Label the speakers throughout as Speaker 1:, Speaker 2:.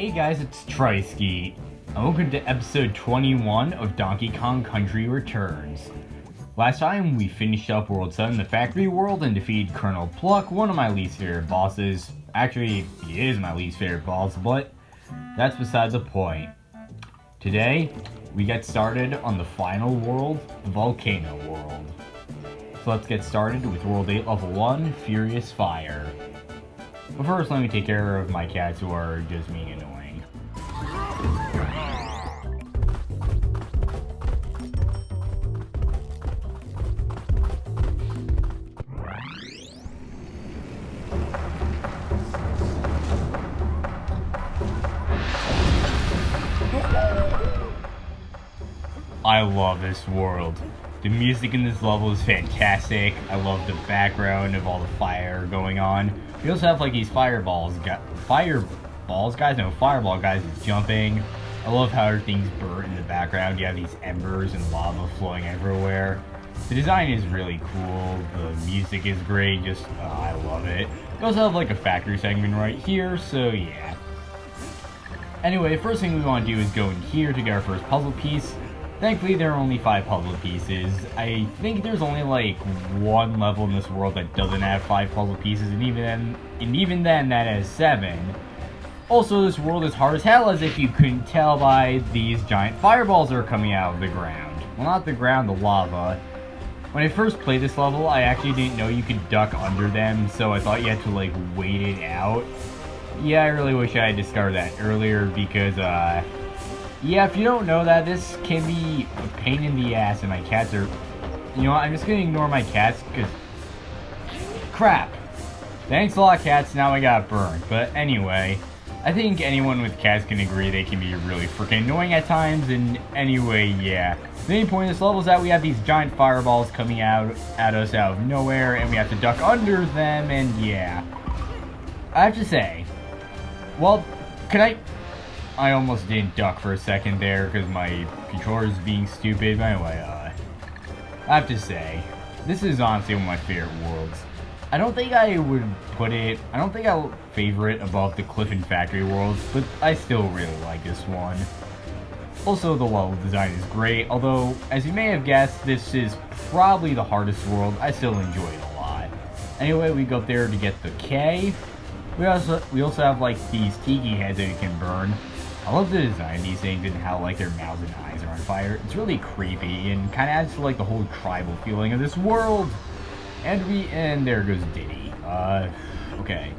Speaker 1: Hey guys, it's TriSkeet, and welcome to episode 21 of Donkey Kong Country Returns. Last time we finished up World 7, the factory world, and defeated Colonel Pluck, one of my least favorite bosses. Actually, he is my least favorite boss, but that's beside the point. Today, we get started on the final world, the volcano world. So let's get started with World 8 Level 1, Furious Fire. But first, let me take care of my cats who are just being annoying. I love this world. The music in this level is fantastic. I love the background of all the fire going on. We also have like these fireball guys that's jumping. I love how everything's burnt in the background. You have these embers and lava flowing everywhere. The design is really cool. The music is great. I love it. We also have like a factory segment right here, so yeah. Anyway, first thing we want to do is go in here to get our first puzzle piece. Thankfully, there are only 5 puzzle pieces. I think there's only like one level in this world that doesn't have 5 puzzle pieces, and even then that has 7. Also, this world is hard as hell, as if you couldn't tell by these giant fireballs that are coming out of the ground. Well, not the ground, the lava. When I first played this level, I actually didn't know you could duck under them, so I thought you had to like wait it out. Yeah, I really wish I had discovered that earlier, because yeah, if you don't know that, this can be a pain in the ass, and my cats are... You know what, I'm just gonna ignore my cats, because... Crap! Thanks a lot, cats, now I got burned. But anyway, I think anyone with cats can agree they can be really freaking annoying at times, and anyway, yeah. The main point of this level is that we have these giant fireballs coming out at us out of nowhere, and we have to duck under them, and yeah. I have to say... Well, I almost didn't duck for a second there because my controller is being stupid. But anyway, I have to say, this is honestly one of my favorite worlds. I don't think I will favor it above the Cliff and Factory worlds, but I still really like this one. Also, the level design is great, although, as you may have guessed, this is probably the hardest world. I still enjoy it a lot. Anyway, we go up there to get the K. We also have like these tiki heads that you can burn. I love the design of these things and how like their mouths and eyes are on fire. It's really creepy and kind of adds to like the whole tribal feeling of this world. And there goes Diddy. Okay.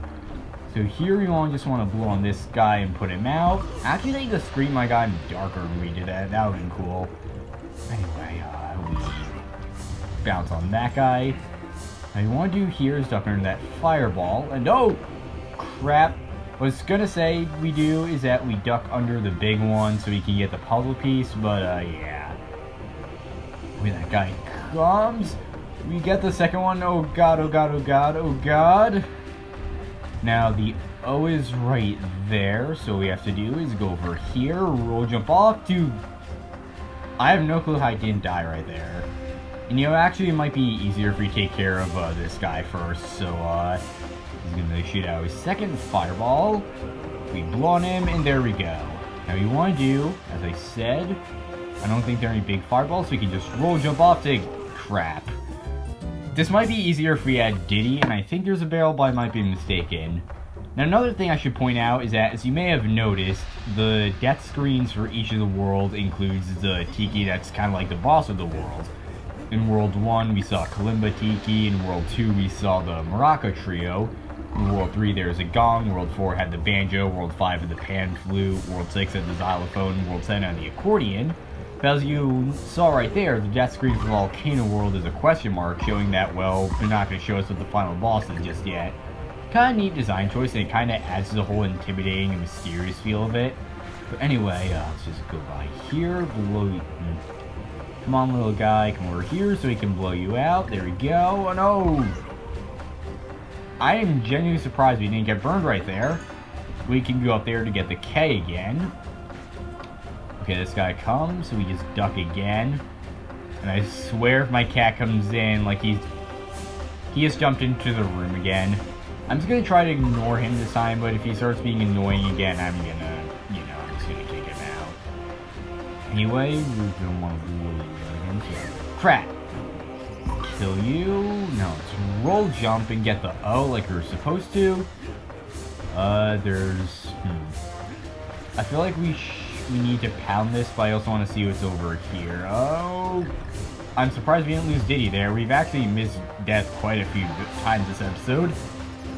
Speaker 1: So here we just want to blow on this guy and put him out. Actually, I think the screen might have gotten darker when we did that. That would have been cool. Anyway, we bounce on that guy. Now, what you want to do here is duck under that fireball. And oh, crap. What I was gonna say we do is that we duck under the big one so we can get the puzzle piece, but yeah. When that guy comes, we get the second one. Oh god, oh god, oh god, oh god. Now the O is right there, so what we have to do is go over here, roll jump off to... I have no clue how I didn't die right there. And you know, actually it might be easier if we take care of this guy first, so he's gonna shoot out his second fireball. We blow on him, and there we go. Now, you want to do, as I said, I don't think there are any big fireballs, so we can just roll jump off to... Crap. This might be easier if we had Diddy, and I think there's a barrel, but I might be mistaken. Now, another thing I should point out is that, as you may have noticed, the death screens for each of the worlds includes the Tiki that's kind of like the boss of the world. In World 1, we saw Kalimba Tiki. In World 2, we saw the Maraca Trio. In World 3, there's a gong. World 4 had the banjo. World 5 had the pan flute. World 6 had the xylophone. World 7 had the accordion. But as you saw right there, the death screen for Volcano World is a question mark, showing that, well, they're not going to show us what the final boss is just yet. Kind of neat design choice, and it kind of adds to the whole intimidating and mysterious feel of it. But anyway, let's just go by here. Come on, little guy, come over here so he can blow you out. There we go. Oh no! I am genuinely surprised we didn't get burned right there. We can go up there to get the K again. Okay, this guy comes, so we just duck again. And I swear if my cat comes in, like he has jumped into the room again. I'm just gonna try to ignore him this time, but if he starts being annoying again, I'm gonna Anyway, we don't want to do it again. Crap! Kill you. No, it's roll jump and get the O like you're supposed to. There's... I feel like we need to pound this, but I also want to see what's over here. Oh... I'm surprised we didn't lose Diddy there. We've actually missed death quite a few times this episode.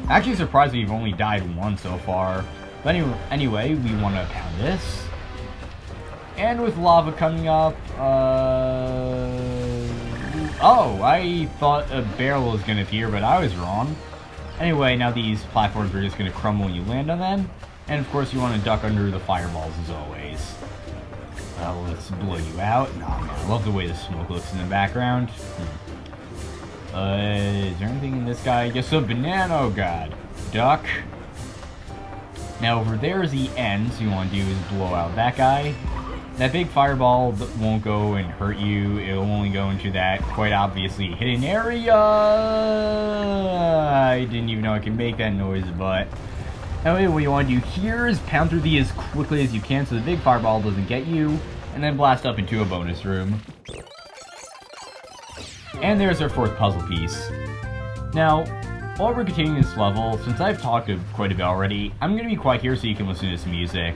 Speaker 1: Actually surprised we've only died once so far. But anyway, we want to pound this. And with lava coming up, oh, I thought a barrel was going to appear, but I was wrong. Anyway, now these platforms are just going to crumble when you land on them. And of course you want to duck under the fireballs as always. Let's blow you out. Nah, man, I love the way the smoke looks in the background. Is there anything in this guy? Just a banana, oh god. Duck. Now over there is the end, so you want to do is blow out that guy. That big fireball won't go and hurt you. It'll only go into that quite obviously hidden area. I didn't even know I could make that noise, but... Anyway, what you want to do here is pound through these as quickly as you can so the big fireball doesn't get you, and then blast up into a bonus room. And there's our fourth puzzle piece. Now, while we're continuing this level, since I've talked quite a bit already, I'm going to be quiet here so you can listen to this music.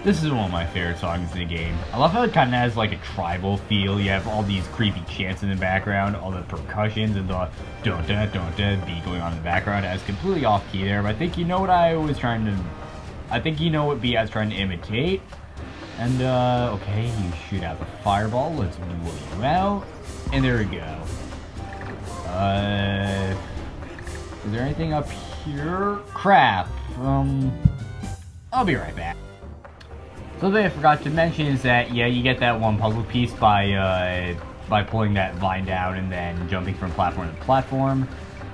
Speaker 1: This is one of my favorite songs in the game. I love how it kind of has like a tribal feel. You have all these creepy chants in the background, all the percussions and the don't beat going on in the background. I was completely off key there, but I think you know what I was trying to... I think you know what beat I was trying to imitate. And, okay, you shoot out the fireball. Let's blow you out. And there we go. Is there anything up here? Crap. I'll be right back. Something I forgot to mention is that, yeah, you get that one puzzle piece by pulling that vine down and then jumping from platform to platform.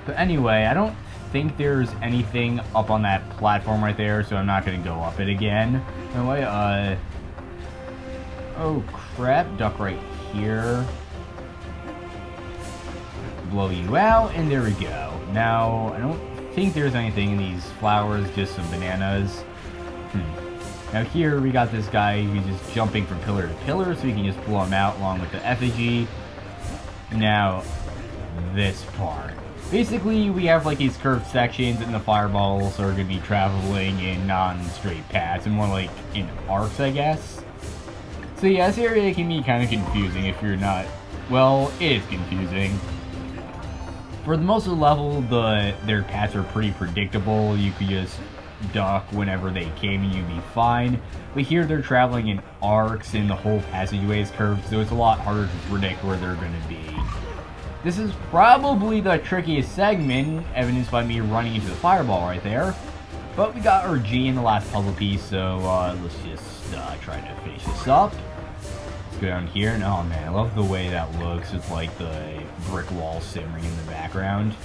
Speaker 1: But anyway, I don't think there's anything up on that platform right there, so I'm not going to go up it again. Anyway, oh crap, duck right here. Blow you out, and there we go. Now, I don't think there's anything in these flowers, just some bananas. Now here we got this guy who's just jumping from pillar to pillar, so we can just blow him out along with the effigy. Now, this part. Basically, we have like these curved sections, and the fireballs are going to be traveling in non-straight paths, and more like in arcs, I guess. So yeah, this area can be kind of confusing if you're not... Well, it is confusing. For the most of the level, their paths are pretty predictable. You could just duck whenever they came and you'd be fine. But here they're traveling in arcs and the whole passageway is curved, so it's a lot harder to predict where they're going to be. This is probably the trickiest segment, evidenced by me running into the fireball right there. But we got our G in the last puzzle piece, so let's just try to finish this up. Let's go down here, and oh man, I love the way that looks with like the brick wall simmering in the background.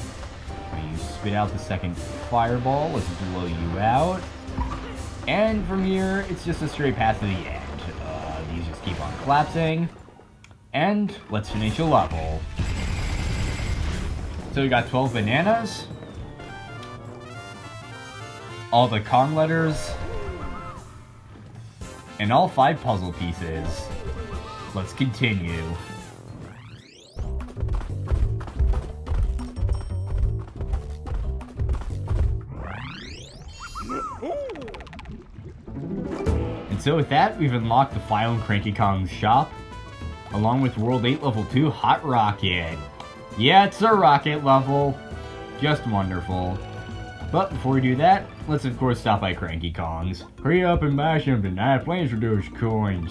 Speaker 1: You spit out the second fireball, let's blow you out. And from here, it's just a straight path to the end. These just keep on collapsing. And let's finish the level. So we got 12 bananas. All the Kong letters. And all 5 puzzle pieces. Let's continue. And so with that, we've unlocked the final Cranky Kong's shop, along with World 8 Level 2 Hot Rocket. Yeah, it's a rocket level. Just wonderful. But before we do that, let's of course stop by Cranky Kong's. Hurry up and buy something, I have plans for those coins.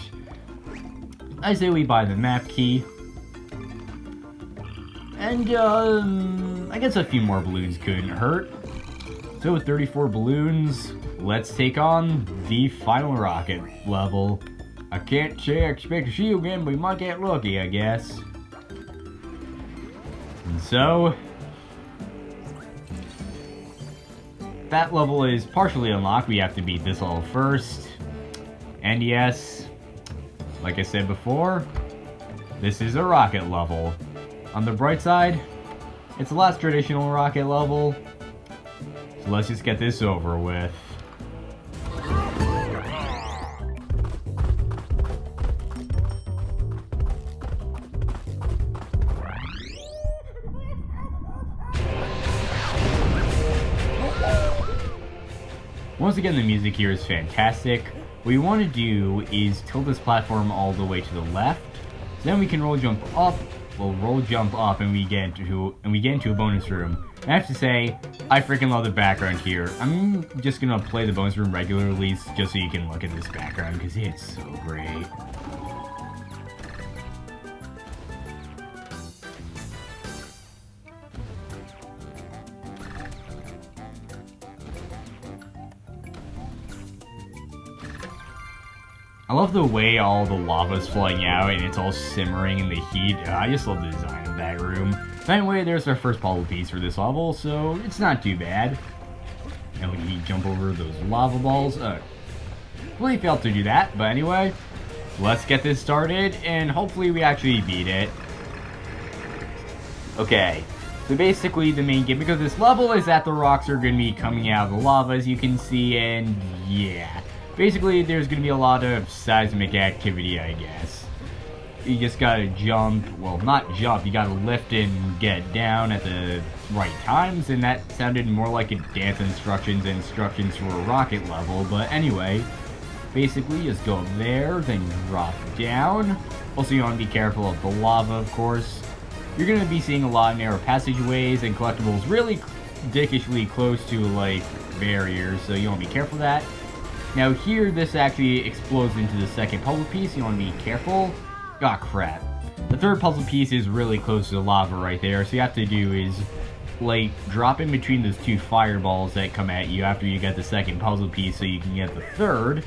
Speaker 1: I say we buy the map key. And, I guess a few more balloons couldn't hurt. So with 34 balloons, let's take on the final rocket level. I can't say I expect to see you again, but we might get lucky, I guess. And so, that level is partially unlocked. We have to beat this level first. And yes, like I said before, this is a rocket level. On the bright side, it's the last traditional rocket level, so let's just get this over with. Once again, the music here is fantastic. What you want to do is tilt this platform all the way to the left, so then we can roll jump up. We'll roll jump up and we get into a bonus room. And I have to say, I freaking love the background here. I'm just gonna play the bonus room regularly just so you can look at this background because it's so great. I love the way all the lava's flowing out and it's all simmering in the heat. I just love the design of that room. But anyway, there's our first puzzle piece for this level, so it's not too bad. And we jump over those lava balls. Really failed to do that, but anyway, let's get this started and hopefully we actually beat it. Okay, so basically the main gimmick of this level is that the rocks are going to be coming out of the lava, as you can see, and yeah. Basically, there's going to be a lot of seismic activity, I guess. You just gotta jump, well, not jump, you gotta lift and get down at the right times, and that sounded more like a dance instructions for a rocket level, but anyway, basically, just go up there, then drop down. Also, you want to be careful of the lava, of course. You're going to be seeing a lot of narrow passageways and collectibles really dickishly close to, like, barriers, so you want to be careful of that. Now here, this actually explodes into the second puzzle piece. You want to be careful. Ah, crap. The third puzzle piece is really close to the lava right there. So you have to do is, like, drop in between those two fireballs that come at you after you get the second puzzle piece so you can get the third.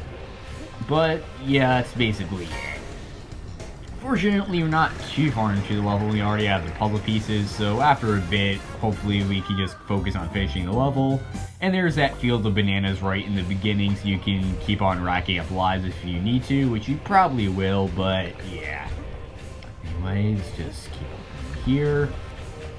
Speaker 1: But, yeah, that's basically it. Fortunately, we're not too far into the level. We already have the puzzle pieces, so after a bit, hopefully we can just focus on finishing the level. And there's that field of bananas right in the beginning, so you can keep on racking up lives if you need to, which you probably will, but yeah. Anyways, just keep on here.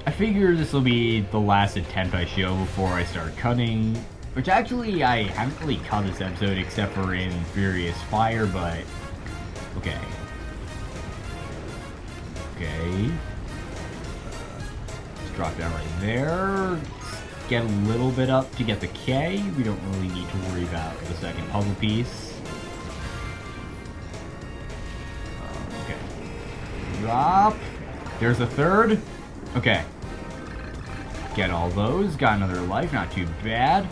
Speaker 1: I figure this will be the last attempt I show before I start cutting, which actually I haven't really cut this episode except for in Furious Fire, but okay. Okay. Let's drop down right there. Get a little bit up to get the K. We don't really need to worry about the second puzzle piece. Okay. Drop. There's a third. Okay. Get all those. Got another life. Not too bad.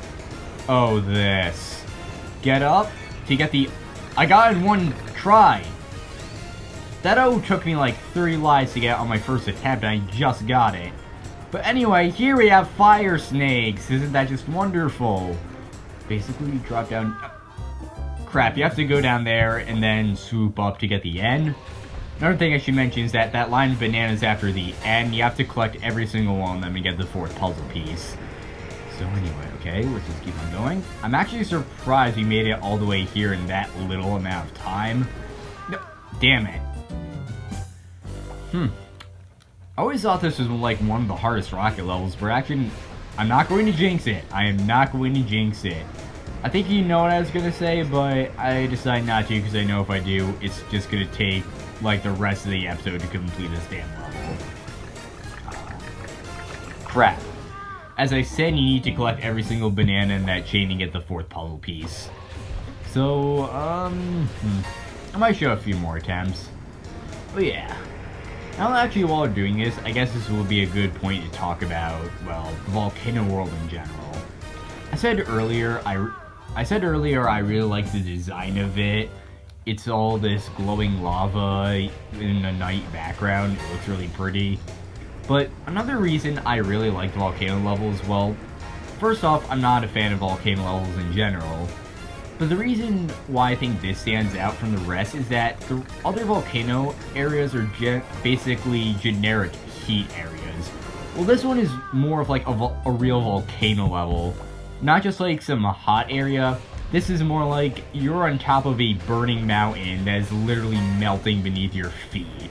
Speaker 1: Oh, this. Get up to get the... I got it in one try. That took me like 3 lives to get on my first attempt, and I just got it. But anyway, here we have fire snakes. Isn't that just wonderful? Basically, you drop down... Crap, you have to go down there and then swoop up to get the N. Another thing I should mention is that line of bananas after the N, you have to collect every single one of them and get the fourth puzzle piece. So anyway, okay, let's just keep on going. I'm actually surprised we made it all the way here in that little amount of time. No, damn it. I always thought this was like one of the hardest rocket levels, but actually, I'm not going to jinx it. I am not going to jinx it. I think you know what I was going to say, but I decided not to because I know if I do, it's just going to take like the rest of the episode to complete this damn level. Crap. As I said, you need to collect every single banana in that chain to get the fourth puzzle piece. So, I might show a few more attempts. But yeah. Now, actually, while we're doing this, I guess this will be a good point to talk about, well, the volcano world in general. I said earlier I really like the design of it, it's all this glowing lava in a night background. It looks really pretty. But another reason I really like the volcano levels, well, first off, I'm not a fan of volcano levels in general. But the reason why I think this stands out from the rest is that the other volcano areas are basically generic heat areas. Well, this one is more of like a real volcano level. Not just like some hot area. This is more like you're on top of a burning mountain that is literally melting beneath your feet.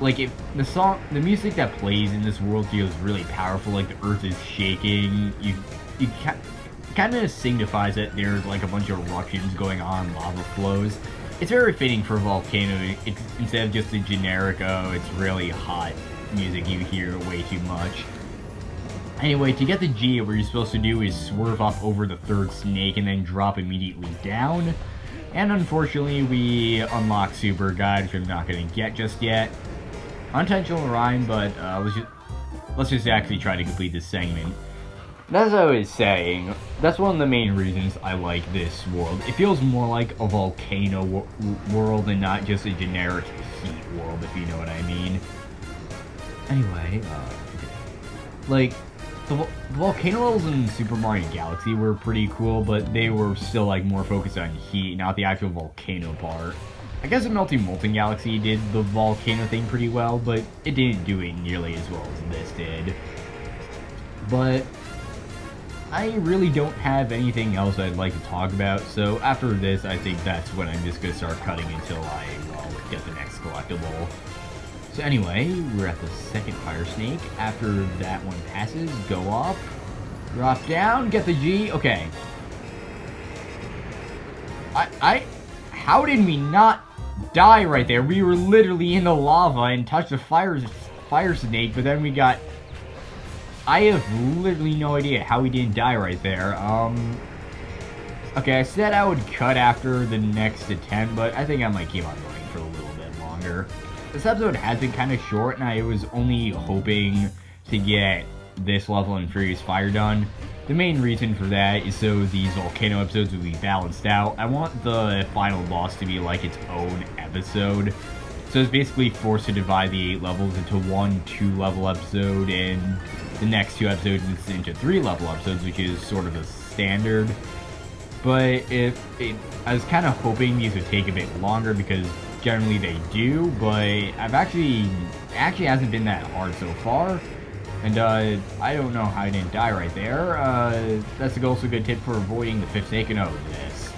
Speaker 1: Like, if the music that plays in this world feels really powerful, like the earth is shaking, you kind of signifies that there's like a bunch of eruptions going on, lava flows. It's very fitting for a volcano, instead of just a generic, oh, it's really hot music you hear way too much. Anyway, to get the G, what you're supposed to do is swerve up over the third snake and then drop immediately down. And unfortunately, we unlock Super Guide, which I'm not going to get just yet. Unintentional rhyme, but let's just actually try to complete this segment. As I was saying, that's one of the main reasons I like this world. It feels more like a volcano world and not just a generic heat world, if you know what I mean. Anyway, like, the volcano levels in Super Mario Galaxy were pretty cool, but they were still like more focused on heat, not the actual volcano part. I guess the Molten Galaxy did the volcano thing pretty well, but it didn't do it nearly as well as this did. But I really don't have anything else I'd like to talk about, so after this, I think that's when I'm just going to start cutting until I, well, get the next collectible. So anyway, we're at the second fire snake. After that one passes, go up, drop down, get the G. Okay. How did we not die right there? We were literally in the lava and touched the fire snake, but then we got... I have literally no idea how we didn't die right there. Okay, I said I would cut after the next attempt, but I think I might keep on going for a little bit longer. This episode has been kind of short, and I was only hoping to get this level in Furious Fire done. The main reason for that is so these volcano episodes will be balanced out. I want the final boss to be like its own episode. So it's basically forced to divide the 8 levels into one 2-level episode, and the next 2 episodes into 3-level episodes, which is sort of a standard. But I was kind of hoping these would take a bit longer because generally they do, but it actually hasn't been that hard so far. And I don't know how I didn't die right there. That's also a good tip for avoiding the 5th snake. And this.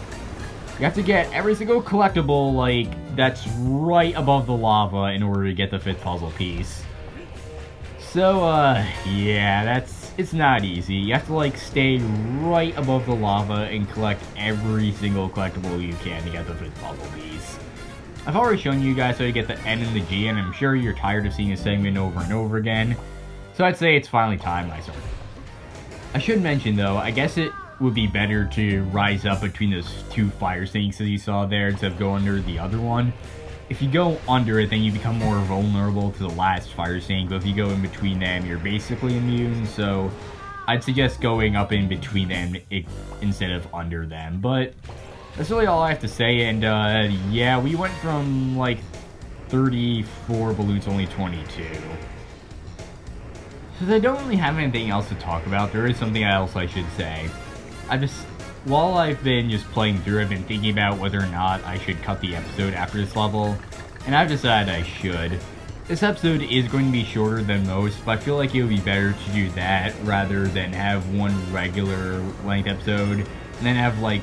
Speaker 1: You have to get every single collectible, like, that's right above the lava in order to get the 5th puzzle piece. So, yeah, it's not easy. You have to, like, stay right above the lava and collect every single collectible you can to get the 5th puzzle piece. I've already shown you guys how to get the N and the G, and I'm sure you're tired of seeing this segment over and over again. So I'd say it's finally time I start. I should mention, though, I guess it would be better to rise up between those 2 fire sinks that you saw there instead of go under the other one. If you go under it, then you become more vulnerable to the last fire sink, but if you go in between them, you're basically immune, so I'd suggest going up in between them instead of under them. But that's really all I have to say, and yeah, we went from like 34 balloons to only 22. Since I don't really have anything else to talk about, there is something else I should say. While I've been just playing through, I've been thinking about whether or not I should cut the episode after this level, and I've decided I should. This episode is going to be shorter than most, but I feel like it would be better to do that rather than have one regular length episode, and then have like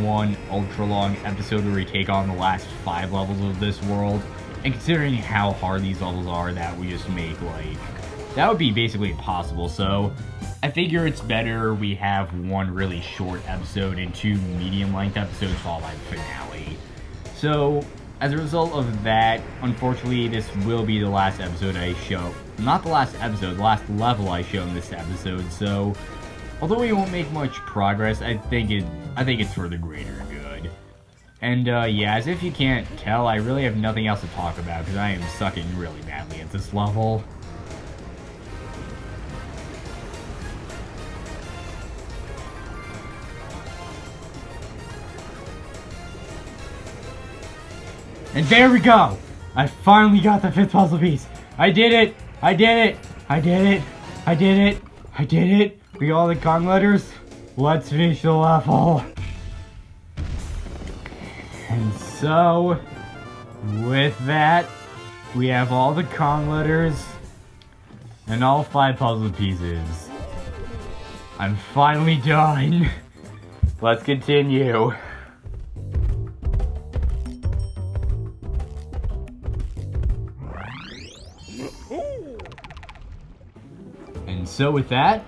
Speaker 1: one ultra long episode where we take on the last 5 levels of this world. And considering how hard these levels are, that would just make that would be basically impossible, so I figure it's better we have one really short episode and 2 medium-length episodes followed by the finale. So, as a result of that, unfortunately, this will be the last episode I show. Not the last episode, the last level I show in this episode, so although we won't make much progress, I think it's for the greater good. And, yeah, as if you can't tell, I really have nothing else to talk about because I am sucking really badly at this level. And there we go! I finally got the 5th puzzle piece! I did it! I did it! I did it! I did it! I did it! We got all the Kong letters. Let's finish the level. And so, with that, we have all the Kong letters and all 5 puzzle pieces. I'm finally done. Let's continue. And so with that,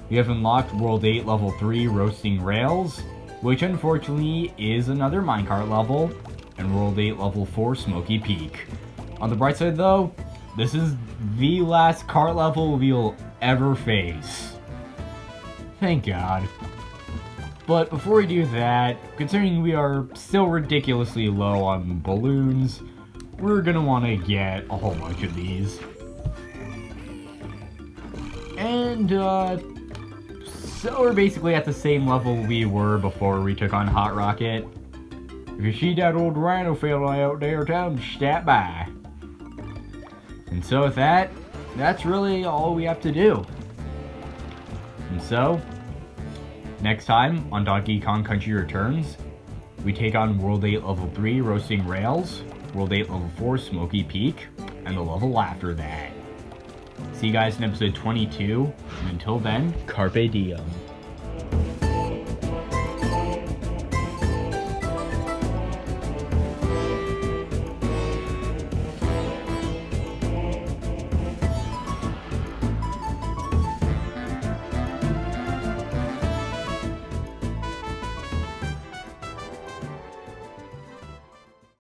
Speaker 1: we have unlocked World 8 Level 3 Roasting Rails, which unfortunately is another minecart level, and World 8 Level 4 Smoky Peak. On the bright side though, this is the last cart level we'll ever face. Thank God. But before we do that, considering we are still ridiculously low on balloons, we're gonna want to get a whole bunch of these. And, so we're basically at the same level we were before we took on Hot Rocket. If you see that old rhino fella out there, tell him to stop by. And so with that, that's really all we have to do. And so, next time on Donkey Kong Country Returns, we take on World 8 Level 3 Roasting Rails, World 8 Level 4 Smoky Peak, and the level after that. See you guys in episode 22, and until then, Carpe Diem.